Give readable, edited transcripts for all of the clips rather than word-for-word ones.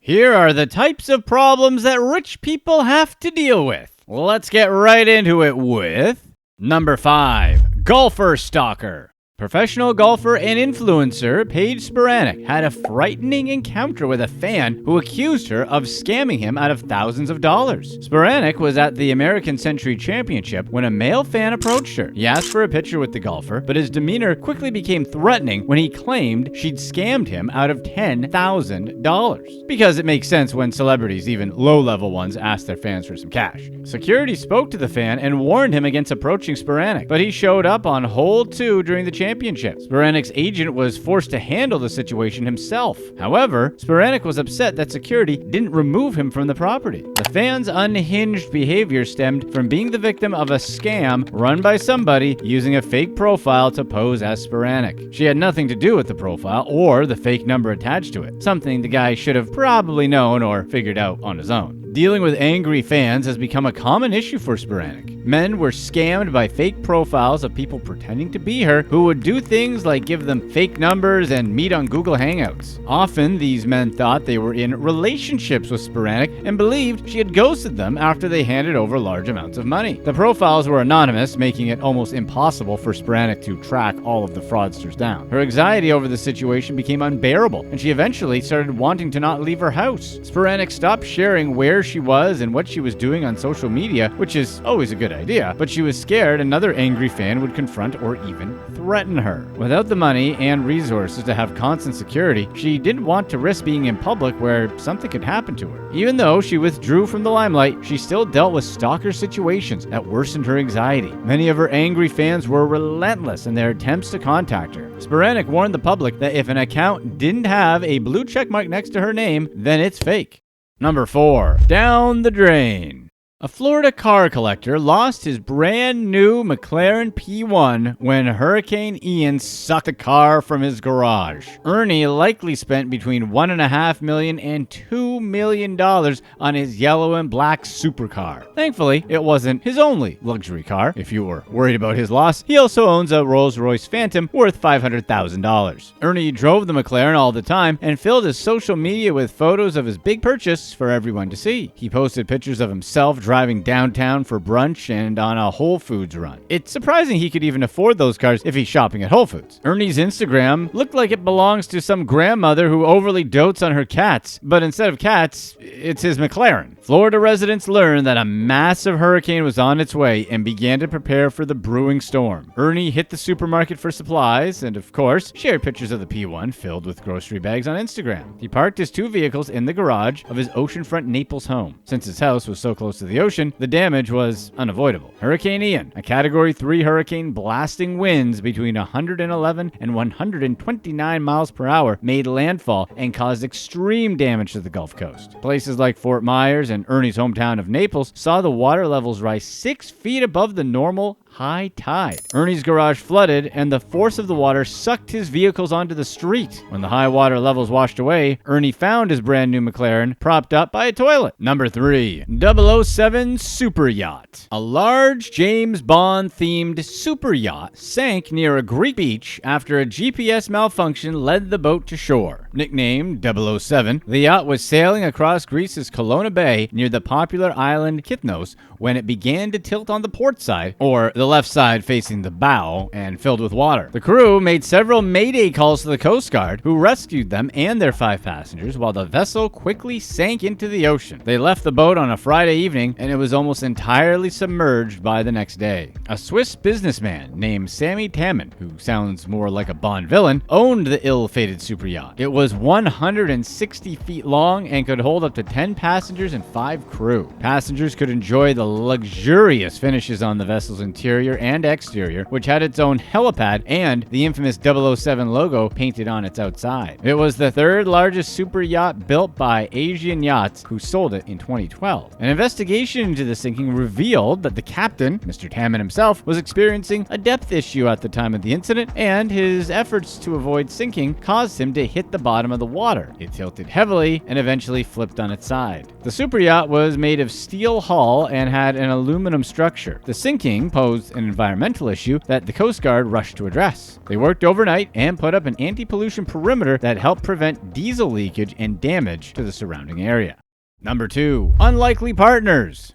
Here are the types of problems that rich people have to deal with. Let's get right into it with number 5, golfer stalker. Professional golfer and influencer Paige Spiranac had a frightening encounter with a fan who accused her of scamming him out of thousands of dollars. Spiranac was at the American Century Championship when a male fan approached her. He asked for a picture with the golfer, but his demeanor quickly became threatening when he claimed she'd scammed him out of $10,000. Because it makes sense when celebrities, even low-level ones, ask their fans for some cash. Security spoke to the fan and warned him against approaching Spiranac, but he showed up on hole 2 during the championship. Spiranac's agent was forced to handle the situation himself. However, Spiranac was upset that security didn't remove him from the property. The fan's unhinged behavior stemmed from being the victim of a scam run by somebody using a fake profile to pose as Spiranac. She had nothing to do with the profile or the fake number attached to it, something the guy should have probably known or figured out on his own. Dealing with angry fans has become a common issue for Spiranac. Men were scammed by fake profiles of people pretending to be her who would do things like give them fake numbers and meet on Google Hangouts. Often, these men thought they were in relationships with Spiranac and believed she had ghosted them after they handed over large amounts of money. The profiles were anonymous, making it almost impossible for Spiranac to track all of the fraudsters down. Her anxiety over the situation became unbearable, and she eventually started wanting to not leave her house. Spiranac stopped sharing where she was and what she was doing on social media, which is always a good idea, but she was scared another angry fan would confront or even threaten her. Without the money and resources to have constant security, she didn't want to risk being in public where something could happen to her. Even though she withdrew from the limelight, she still dealt with stalker situations that worsened her anxiety. Many of her angry fans were relentless in their attempts to contact her. Spiranac warned the public that if an account didn't have a blue check mark next to her name, then it's fake. Number 4, down the drain. A Florida car collector lost his brand new McLaren P1 when Hurricane Ian sucked the car from his garage. Ernie likely spent between $1.5 million and $2 million on his yellow and black supercar. Thankfully, it wasn't his only luxury car. If you were worried about his loss, he also owns a Rolls Royce Phantom worth $500,000. Ernie drove the McLaren all the time and filled his social media with photos of his big purchase for everyone to see. He posted pictures of himself driving downtown for brunch and on a Whole Foods run. It's surprising he could even afford those cars if he's shopping at Whole Foods. Ernie's Instagram looked like it belongs to some grandmother who overly dotes on her cats, but instead of cats, it's his McLaren. Florida residents learned that a massive hurricane was on its way and began to prepare for the brewing storm. Ernie hit the supermarket for supplies and, of course, shared pictures of the P1 filled with grocery bags on Instagram. He parked his 2 vehicles in the garage of his oceanfront Naples home. Since his house was so close to the ocean, the damage was unavoidable. Hurricane Ian, a Category 3 hurricane blasting winds between 111 and 129 miles per hour, made landfall and caused extreme damage to the Gulf Coast. Places like Fort Myers and Ernie's hometown of Naples saw the water levels rise 6 feet above the normal high tide. Ernie's garage flooded, and the force of the water sucked his vehicles onto the street. When the high water levels washed away, Ernie found his brand new McLaren propped up by a toilet. Number 3, 007 Superyacht. A large James Bond-themed super yacht sank near a Greek beach after a GPS malfunction led the boat to shore. Nicknamed 007, the yacht was sailing across Greece's Colonna Bay near the popular island Kithnos when it began to tilt on the port side, or the left side facing the bow, and filled with water. The crew made several mayday calls to the Coast Guard, who rescued them and their 5 passengers while the vessel quickly sank into the ocean. They left the boat on a Friday evening, and it was almost entirely submerged by the next day. A Swiss businessman named Sammy Tamman, who sounds more like a Bond villain, owned the ill-fated super yacht. It was 160 feet long and could hold up to 10 passengers and 5 crew. Passengers could enjoy the luxurious finishes on the vessel's interior and exterior, which had its own helipad and the infamous 007 logo painted on its outside. It was the 3rd largest super yacht built by Asian Yachts, who sold it in 2012. An investigation into the sinking revealed that the captain, Mr. Tamman himself, was experiencing a depth issue at the time of the incident, and his efforts to avoid sinking caused him to hit the bottom of the water. It tilted heavily and eventually flipped on its side. The super yacht was made of steel hull and had an aluminum structure. The sinking posed posed an environmental issue that the Coast Guard rushed to address. They worked overnight and put up an anti-pollution perimeter that helped prevent diesel leakage and damage to the surrounding area. Number 2. Unlikely partners.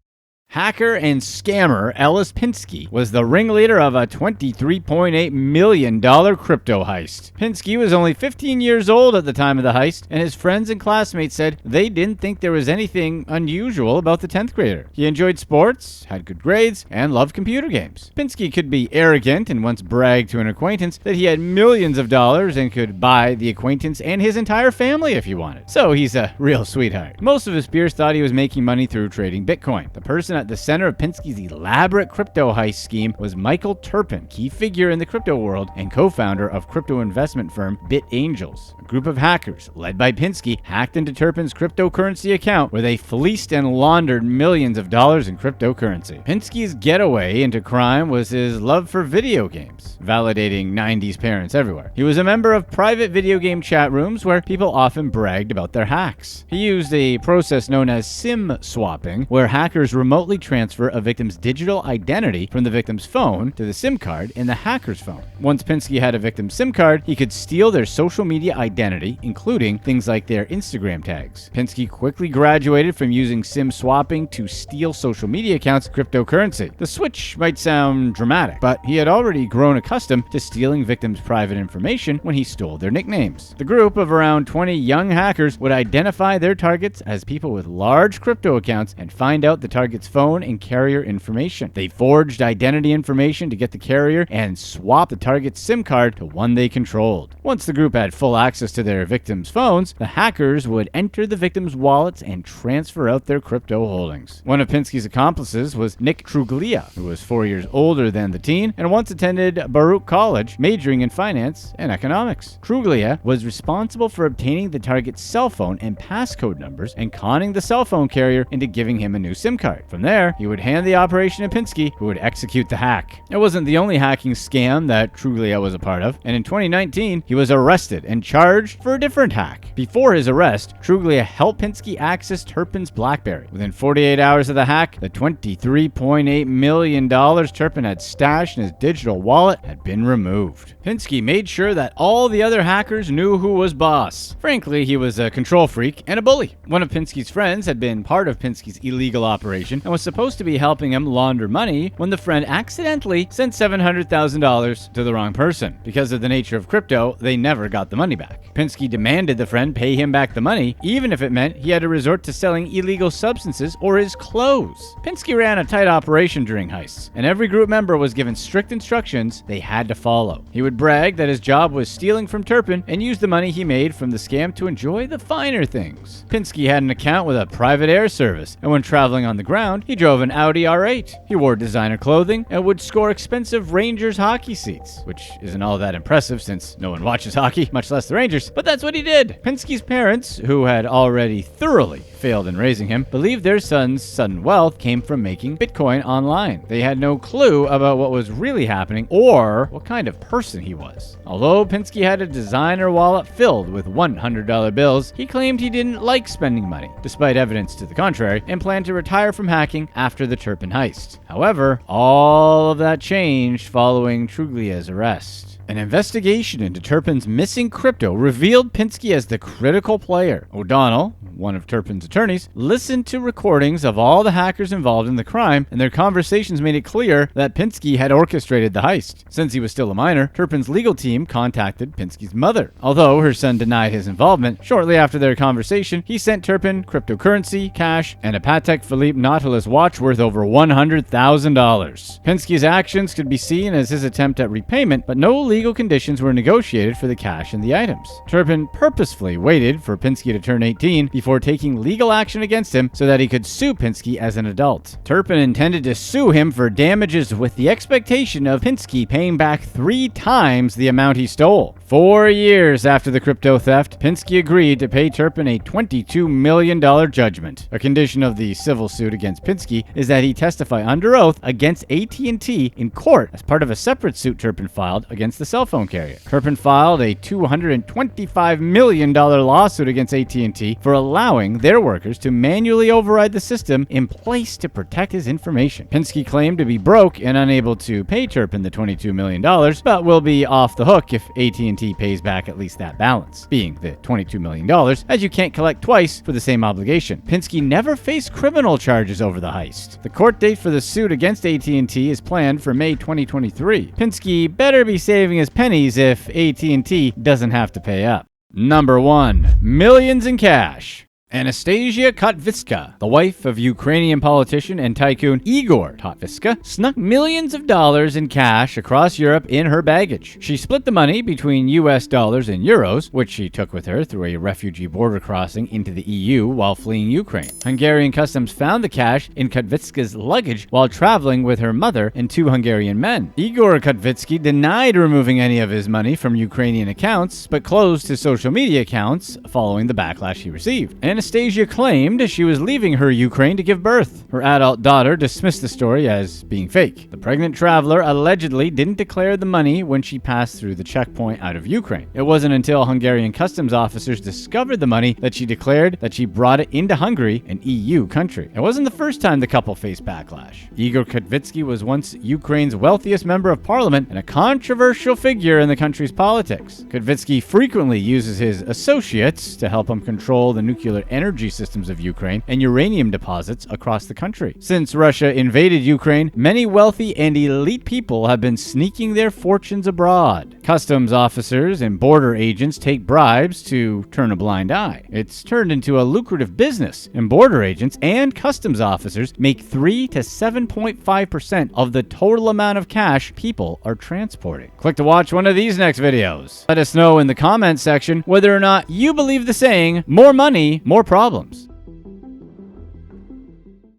Hacker and scammer Ellis Pinsky was the ringleader of a $23.8 million crypto heist. Pinsky was only 15 years old at the time of the heist, and his friends and classmates said they didn't think there was anything unusual about the 10th grader. He enjoyed sports, had good grades, and loved computer games. Pinsky could be arrogant and once bragged to an acquaintance that he had millions of dollars and could buy the acquaintance and his entire family if he wanted. So he's a real sweetheart. Most of his peers thought he was making money through trading Bitcoin. The person at the center of Pinsky's elaborate crypto heist scheme was Michael Turpin, key figure in the crypto world and co-founder of crypto investment firm BitAngels. A group of hackers, led by Pinsky, hacked into Turpin's cryptocurrency account where they fleeced and laundered millions of dollars in cryptocurrency. Pinsky's getaway into crime was his love for video games, validating 90s parents everywhere. He was a member of private video game chat rooms where people often bragged about their hacks. He used a process known as SIM swapping, where hackers remotely transfer a victim's digital identity from the victim's phone to the SIM card in the hacker's phone. Once Pinsky had a victim's SIM card, he could steal their social media identity, including things like their Instagram tags. Pinsky quickly graduated from using SIM swapping to steal social media accounts cryptocurrency. The switch might sound dramatic, but he had already grown accustomed to stealing victims' private information when he stole their nicknames. The group of around 20 young hackers would identify their targets as people with large crypto accounts and find out the target's phone and carrier information. They forged identity information to get the carrier and swapped the target's SIM card to one they controlled. Once the group had full access to their victims' phones, the hackers would enter the victims' wallets and transfer out their crypto holdings. One of Pinsky's accomplices was Nick Truglia, who was 4 years older than the teen and once attended Baruch College, majoring in finance and economics. Truglia was responsible for obtaining the target's cell phone and passcode numbers and conning the cell phone carrier into giving him a new SIM card. From there, he would hand the operation to Pinsky, who would execute the hack. It wasn't the only hacking scam that Truglia was a part of, and in 2019, he was arrested and charged for a different hack. Before his arrest, Truglia helped Pinsky access Turpin's BlackBerry. Within 48 hours of the hack, the $23.8 million Turpin had stashed in his digital wallet had been removed. Pinsky made sure that all the other hackers knew who was boss. Frankly, he was a control freak and a bully. One of Pinsky's friends had been part of Pinsky's illegal operation and was supposed to be helping him launder money when the friend accidentally sent $700,000 to the wrong person. Because of the nature of crypto, they never got the money back. Pinsky demanded the friend pay him back the money, even if it meant he had to resort to selling illegal substances or his clothes. Pinsky ran a tight operation during heists, and every group member was given strict instructions they had to follow. He would brag that his job was stealing from Turpin and use the money he made from the scam to enjoy the finer things. Pinsky had an account with a private air service, and when traveling on the ground, he drove an Audi R8. He wore designer clothing and would score expensive Rangers hockey seats, which isn't all that impressive since no one watches hockey, much less the Rangers, but that's what he did. Pinsky's parents, who had already thoroughly failed in raising him, believed their son's sudden wealth came from making Bitcoin online. They had no clue about what was really happening or what kind of person he was. Although Pinsky had a designer wallet filled with $100 bills, he claimed he didn't like spending money, despite evidence to the contrary, and planned to retire from hacking after the Turpin heist. However, all of that changed following Truglia's arrest. An investigation into Turpin's missing crypto revealed Pinsky as the critical player. O'Donnell, one of Turpin's attorneys, listened to recordings of all the hackers involved in the crime, and their conversations made it clear that Pinsky had orchestrated the heist. Since he was still a minor, Turpin's legal team contacted Pinsky's mother. Although her son denied his involvement, shortly after their conversation, he sent Turpin cryptocurrency, cash, and a Patek Philippe Nautilus watch worth over $100,000. Pinsky's actions could be seen as his attempt at repayment, but no legal conditions were negotiated for the cash and the items. Turpin purposefully waited for Pinsky to turn 18 before taking legal action against him so that he could sue Pinsky as an adult. Turpin intended to sue him for damages with the expectation of Pinsky paying back 3 times the amount he stole. 4 years after the crypto theft, Pinsky agreed to pay Turpin a $22 million judgment. A condition of the civil suit against Pinsky is that he testify under oath against AT&T in court as part of a separate suit Turpin filed against the cell phone carrier. Turpin filed a $225 million lawsuit against AT&T for allowing their workers to manually override the system in place to protect his information. Penske claimed to be broke and unable to pay Turpin the $22 million, but will be off the hook if AT&T pays back at least that balance, being the $22 million, as you can't collect twice for the same obligation. Penske never faced criminal charges over the heist. The court date for the suit against AT&T is planned for May 2023. Penske better be saving his pennies if AT&T doesn't have to pay up. Number 1. Millions in cash. Anastasia Kotvitska, the wife of Ukrainian politician and tycoon Igor Kotvitska, snuck millions of dollars in cash across Europe in her baggage. She split the money between US dollars and euros, which she took with her through a refugee border crossing into the EU while fleeing Ukraine. Hungarian customs found the cash in Kotvitska's luggage while traveling with her mother and 2 Hungarian men. Igor Kotvitsky denied removing any of his money from Ukrainian accounts, but closed his social media accounts following the backlash he received. Anastasia claimed she was leaving her Ukraine to give birth. Her adult daughter dismissed the story as being fake. The pregnant traveler allegedly didn't declare the money when she passed through the checkpoint out of Ukraine. It wasn't until Hungarian customs officers discovered the money that she declared that she brought it into Hungary, an EU country. It wasn't the first time the couple faced backlash. Igor Kotvitsky was once Ukraine's wealthiest member of parliament and a controversial figure in the country's politics. Kotvitsky frequently uses his associates to help him control the nuclear energy systems of Ukraine and uranium deposits across the country. Since Russia invaded Ukraine, many wealthy and elite people have been sneaking their fortunes abroad. Customs officers and border agents take bribes to turn a blind eye. It's turned into a lucrative business, and border agents and customs officers make 3 to 7.5% of the total amount of cash people are transporting. Click to watch one of these next videos. Let us know in the comments section whether or not you believe the saying, more money, more problems.